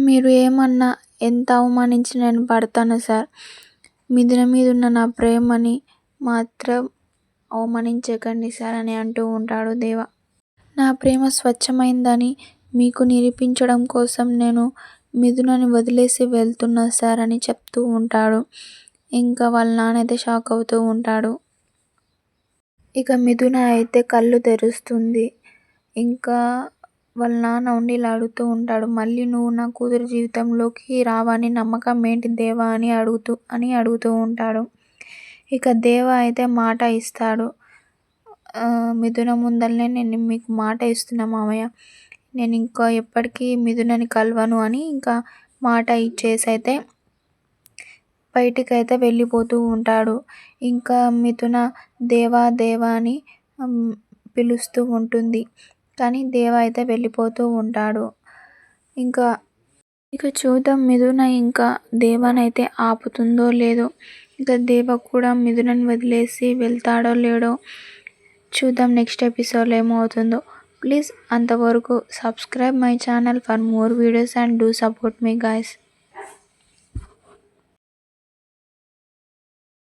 మీరు ఏమన్నా ఎంత అవమానించినా నేను పడతాను సార్. మిథున మీదున్న నా ప్రేమని మాత్రం అవమానించకండి సార్ అని అంటూ ఉంటాడు దేవ. నా ప్రేమ స్వచ్ఛమైందని మీకు నిరూపించడం కోసం నేను మిథునని వదిలేసి వెళ్తున్నా సార్ అని చెప్తూ ఉంటాడు. ఇంకా వాళ్ళ నాన్న అయితే షాక్ అవుతూ ఉంటాడు. ఇక మిథున అయితే కళ్ళు తెరుస్తుంది. ఇంకా వాళ్ళ నాన్న ఉండి ఇలా అడుగుతూ ఉంటాడు. మళ్ళీ నువ్వు నా కూతురు జీవితంలోకి రావని నమ్మకం ఏంటి దేవా అని అడుగుతూ ఉంటాడు. ఇక దేవ అయితే మాట ఇస్తాడు. మిథున ముందరనే నేను మీకు మాట ఇస్తున్నా మామయ్య, నేను ఇంకా ఎప్పటికీ మిథునని కలవను అని ఇంకా మాట ఇచ్చేసి అయితే బయటికైతే వెళ్ళిపోతూ ఉంటాడు. ఇంకా మిథున దేవా దేవా అని పిలుస్తూ ఉంటుంది. కానీ దేవ అయితే వెళ్ళిపోతూ ఉంటాడు. ఇక చూద్దాం మిథున ఇంకా దేవనైతే ఆపుతుందో లేదో. ఇక దేవ కూడా మిథునని వదిలేసి వెళ్తాడో లేడో చూద్దాం నెక్స్ట్ ఎపిసోడ్లో ఏమవుతుందో. ప్లీజ్ అంతవరకు subscribe my channel for more videos and do support me guys.